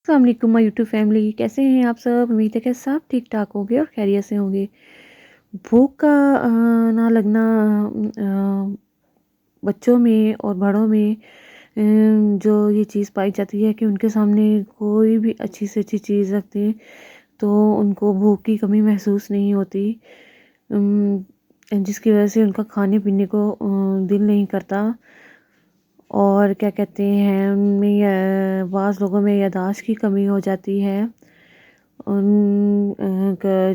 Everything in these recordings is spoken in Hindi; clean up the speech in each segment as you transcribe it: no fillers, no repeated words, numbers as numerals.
अस्सलाम वालेकुम माय यूट्यूब फैमिली, कैसे हैं आप सब। उम्मीद है कि सब ठीक ठाक होंगे और खैरियत से होंगे। भूख का ना लगना बच्चों में और बड़ों में जो ये चीज़ पाई जाती है कि उनके सामने कोई भी अच्छी से अच्छी चीज़ रखते हैं तो उनको भूख की कमी महसूस नहीं होती, अम, जिसकी वजह से उनका खाने पीने को दिल नहीं करता। और क्या कहते हैं, उनमें बाज़ लोगों में याददाश्त की कमी हो जाती है।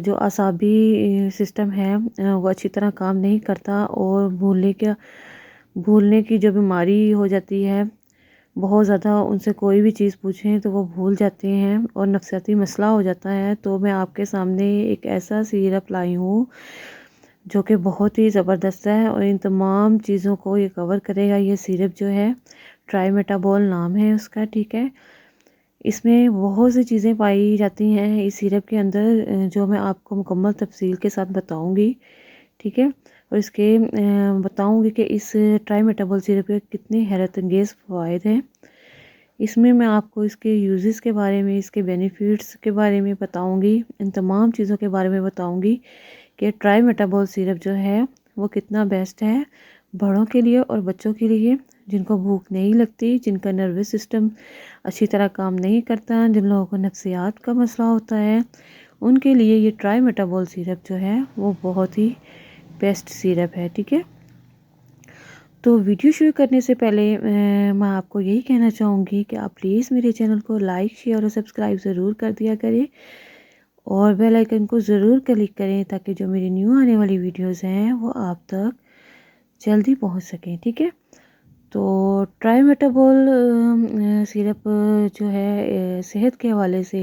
जो आसाबी सिस्टम है वो अच्छी तरह काम नहीं करता और भूलने की जो बीमारी हो जाती है, बहुत ज़्यादा उनसे कोई भी चीज़ पूछें तो वो भूल जाते हैं और नफसियाती मसला हो जाता है। तो मैं आपके सामने एक ऐसा सिरप लाई हूँ जो कि बहुत ही ज़बरदस्त है और इन तमाम चीज़ों को ये कवर करेगा। ये सिरप जो है ट्राइमेटाबॉल नाम है उसका, ठीक है। इसमें बहुत सी चीज़ें पाई जाती हैं इस सिरप के अंदर, जो मैं आपको मुकम्मल तफसील के साथ बताऊंगी, ठीक है। और इसके बताऊंगी कि इस ट्राइमेटाबॉल सिरप के कितने हैरत अंगेज़ फ़वाइद हैं। इसमें मैं आपको इसके यूजेस के बारे में, इसके बेनिफिट्स के बारे में बताऊंगी, इन तमाम चीज़ों के बारे में बताऊंगी कि ट्राइमेटाबॉल सिरप जो है वो कितना बेस्ट है बड़ों के लिए और बच्चों के लिए, जिनको भूख नहीं लगती, जिनका नर्वस सिस्टम अच्छी तरह काम नहीं करता, जिन लोगों को नफ्सियात का मसला होता है, उनके लिए ये ट्राइमेटाबॉल सिरप जो है वो बहुत ही बेस्ट सिरप है, ठीक है। तो वीडियो शुरू करने से पहले मैं आपको यही कहना चाहूँगी कि आप प्लीज़ मेरे चैनल को लाइक, शेयर और सब्सक्राइब ज़रूर कर दिया करें और बेल आइकन को ज़रूर क्लिक करें ताकि जो मेरी न्यू आने वाली वीडियोस हैं वो आप तक जल्दी पहुंच सकें, ठीक है। तो ट्राइमेटाबॉल सिरप जो है सेहत के हवाले से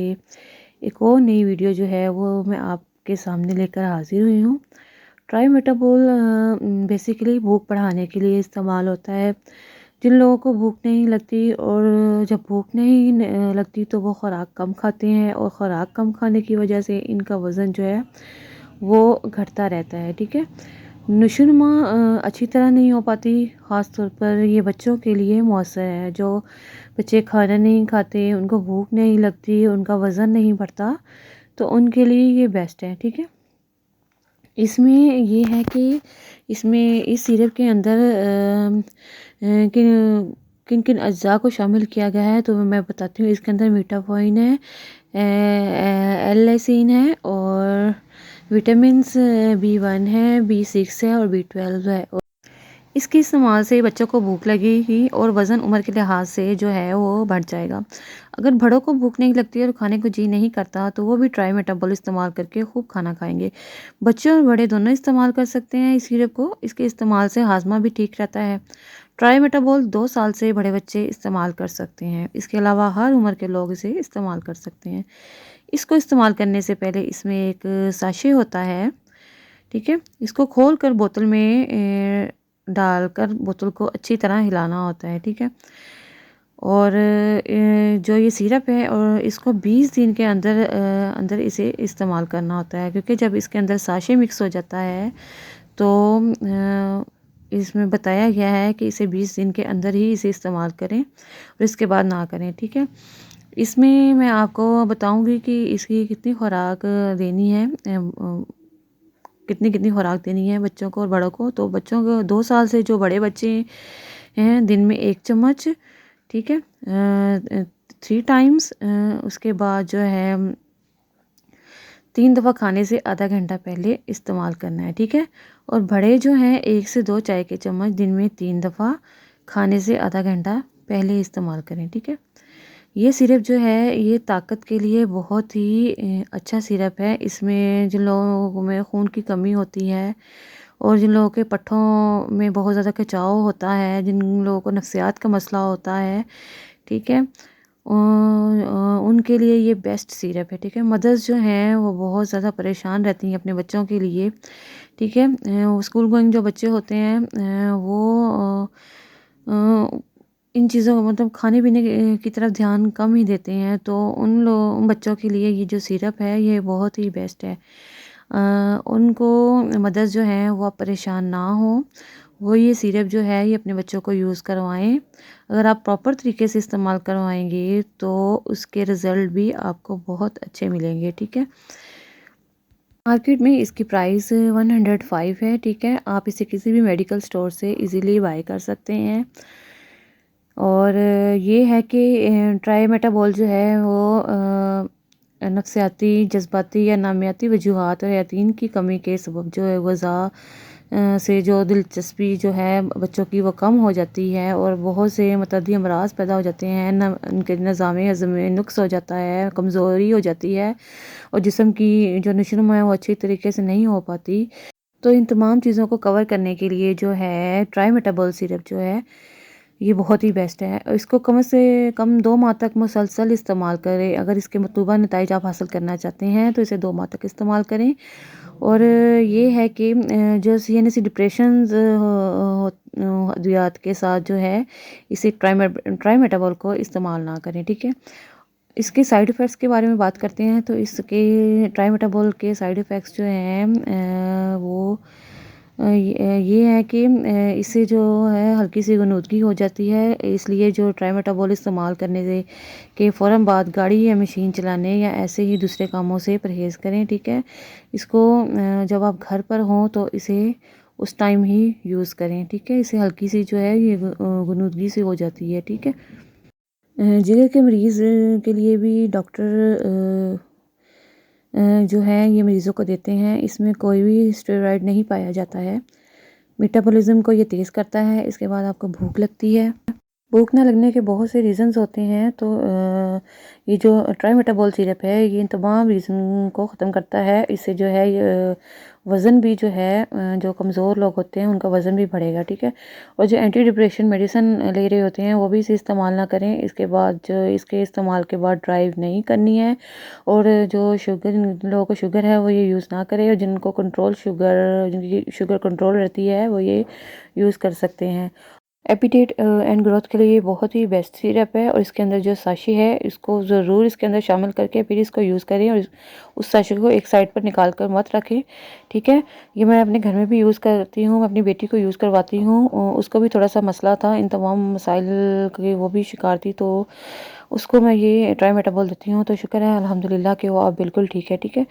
एक और नई वीडियो जो है वो मैं आपके सामने लेकर हाजिर हुई हूँ। ट्राइमेटाबॉल बेसिकली भूख बढ़ाने के लिए इस्तेमाल होता है। जिन लोगों को भूख नहीं लगती और जब भूख नहीं लगती तो वो ख़ुराक कम खाते हैं और ख़ुराक कम खाने की वजह से इनका वज़न जो है वो घटता रहता है, ठीक है। नशोनुमा अच्छी तरह नहीं हो पाती, ख़ास तौर पर ये बच्चों के लिए मौसर है। जो बच्चे खाना नहीं खाते, उनको भूख नहीं लगती, उनका वज़न नहीं बढ़ता, तो उनके लिए ये बेस्ट है, ठीक है। इसमें ये है कि इसमें इस सिरप के अंदर किन किन किन अज्जा को शामिल किया गया है तो मैं बताती हूँ। इसके अंदर मीटाफोइन है, एल-लाइसिन है और विटामिन्स B1 है, B6 है और B12 है। इसके इस्तेमाल से बच्चों को भूख लगेगी और वज़न उम्र के लिहाज से जो है वो बढ़ जाएगा। अगर बड़ों को भूख नहीं लगती और खाने को जी नहीं करता तो वो भी ट्राई मेटाबॉल इस्तेमाल करके खूब खाना खाएंगे। बच्चे और बड़े दोनों इस्तेमाल कर सकते हैं इस सिरप को। इसके इस्तेमाल से हाजमा भी ठीक रहता है। ट्राई मेटाबॉल 2 साल से बड़े बच्चे इस्तेमाल कर सकते हैं। इसके अलावा हर उम्र के लोग इसे इस्तेमाल कर सकते हैं। इसको इस्तेमाल करने से पहले इसमें एक साशे होता है, ठीक है। इसको खोल कर बोतल में डालकर बोतल को अच्छी तरह हिलाना होता है, ठीक है। और जो ये सिरप है और इसको 20 दिन के अंदर इसे इस्तेमाल करना होता है, क्योंकि जब इसके अंदर साशे मिक्स हो जाता है तो इसमें बताया गया है कि इसे 20 दिन के अंदर ही इसे इस्तेमाल करें और इसके बाद ना करें, ठीक है। इसमें मैं आपको बताऊंगी कि इसकी कितनी खुराक देनी है, कितनी कितनी खुराक देनी है बच्चों को और बड़ों को। तो बच्चों को 2 साल से जो बड़े बच्चे हैं दिन में 1 चम्मच, ठीक है, 3 टाइम्स। उसके बाद जो है 3 दफ़ा खाने से आधा घंटा पहले इस्तेमाल करना है, ठीक है। और बड़े जो हैं 1 से 2 चाय के चम्मच दिन में 3 दफ़ा खाने से आधा घंटा पहले इस्तेमाल करें, ठीक है। ये सिरप जो है ये ताकत के लिए बहुत ही अच्छा सिरप है। इसमें जिन लोगों में खून की कमी होती है और जिन लोगों के पट्ठों में बहुत ज़्यादा खिंचाव होता है, जिन लोगों को नफ्सियात का मसला होता है, ठीक है, उनके लिए ये बेस्ट सिरप है, ठीक है। मदर्स जो हैं वो बहुत ज़्यादा परेशान रहती हैं अपने बच्चों के लिए, ठीक है। स्कूल गोइंग जो बच्चे होते हैं वो इन चीज़ों को मतलब खाने पीने की तरफ ध्यान कम ही देते हैं, तो उन बच्चों के लिए ये जो सिरप है ये बहुत ही बेस्ट है। उनको मदर्स जो हैं वो परेशान ना हो वो ये सिरप जो है ये अपने बच्चों को यूज़ करवाएं। अगर आप प्रॉपर तरीके से इस्तेमाल करवाएंगे तो उसके रिज़ल्ट भी आपको बहुत अच्छे मिलेंगे, ठीक है। मार्केट में इसकी प्राइस 105 है, ठीक है। आप इसे किसी भी मेडिकल स्टोर से इजीली बाय कर सकते हैं। और ये है कि ट्राइमेटाबॉल जो है वो नफसियाती, जज्बाती या नामियाती वजूहात और यकीन की कमी के सबब जो है ग़िज़ा से जो दिलचस्पी जो है बच्चों की वो कम हो जाती है और बहुत से मतअद्दी अमराज पैदा हो जाते हैं। न उनके निज़ाम हज़म में नुक्स हो जाता है, कमज़ोरी हो जाती है और जिस्म की जो नशो है वो अच्छी तरीके से नहीं हो पाती। तो इन तमाम चीज़ों को कवर करने के लिए जो है ट्राइमेटाबॉल सिरप जो है ये बहुत ही बेस्ट है। इसको कम से कम 2 माह तक मुसलसल इस्तेमाल करें। अगर इसके मतलूबा नताइज आप हासिल करना चाहते हैं तो इसे 2 माह तक इस्तेमाल करें। और ये है कि जो सीएनसी डिप्रेशंस अद्वियात के साथ जो है इसे ट्राइमेटाबॉल को इस्तेमाल ना करें, ठीक है। इसके साइड इफ़ेक्ट्स के बारे में बात करते हैं तो इसके ट्राइमेटाबॉल के साइड इफ़ेक्ट्स जो हैं वो ये है कि इससे जो है हल्की सी गनुदगी हो जाती है। इसलिए जो ट्राइमेटाबॉल इस्तेमाल करने से के फ़ौरन बाद गाड़ी या मशीन चलाने या ऐसे ही दूसरे कामों से परहेज़ करें, ठीक है। इसको जब आप घर पर हों तो इसे उस टाइम ही यूज़ करें, ठीक है। इससे हल्की सी जो है ये गनुदगी सी हो जाती है, ठीक है। जिगर के मरीज़ के लिए भी डॉक्टर जो है ये मरीज़ों को देते हैं। इसमें कोई भी स्टेरॉइड नहीं पाया जाता है। मेटाबॉलिज़्म को ये तेज़ करता है। इसके बाद आपको भूख लगती है। भूख ना लगने के बहुत से रीज़न्स होते हैं। तो ये जो ट्राइमेटाबॉल सिरप है ये इन तमाम रीज़न को ख़त्म करता है। इससे जो है वज़न भी जो है जो कमज़ोर लोग होते हैं उनका वज़न भी बढ़ेगा, ठीक है। और जो एंटी डिप्रेशन मेडिसिन ले रहे होते हैं वो भी इसे इस्तेमाल ना करें। इसके बाद जो इसके इस्तेमाल के बाद ड्राइव नहीं करनी है। और जो शुगर, जिन लोगों को शुगर है वो ये यूज़ ना करें। और जिनको कंट्रोल शुगर, जिनकी शुगर कंट्रोल रहती है वो ये यूज़ कर सकते हैं। एपिटेट एंड ग्रोथ के लिए ये बहुत ही बेस्ट सिरप है। और इसके अंदर जो साशी है इसको ज़रूर इसके अंदर शामिल करके फिर इसको यूज़ करें। और उस साशी को एक साइड पर निकाल कर मत रखें, ठीक है। ये मैं अपने घर में भी यूज़ करती हूँ, मैं अपनी बेटी को यूज़ करवाती हूँ। उसको भी थोड़ा सा मसला था, इन तमाम मसाइल की वो भी शिकार थी, तो उसको मैं ये ट्राइमेटाबॉल देती हूँ। तो शुक्र है अल्हम्दुलिल्लाह कि वो अब बिल्कुल ठीक है, ठीक है।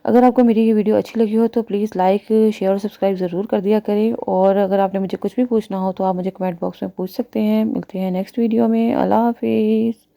अगर आपको मेरी ये वीडियो अच्छी लगी हो तो प्लीज़ लाइक, शेयर और सब्सक्राइब ज़रूर कर दिया करें। और अगर आपने मुझे कुछ भी पूछना हो तो आप मुझे कमेंट बॉक्स में पूछ सकते हैं। मिलते हैं नेक्स्ट वीडियो में। अल्लाह हाफ़िज़।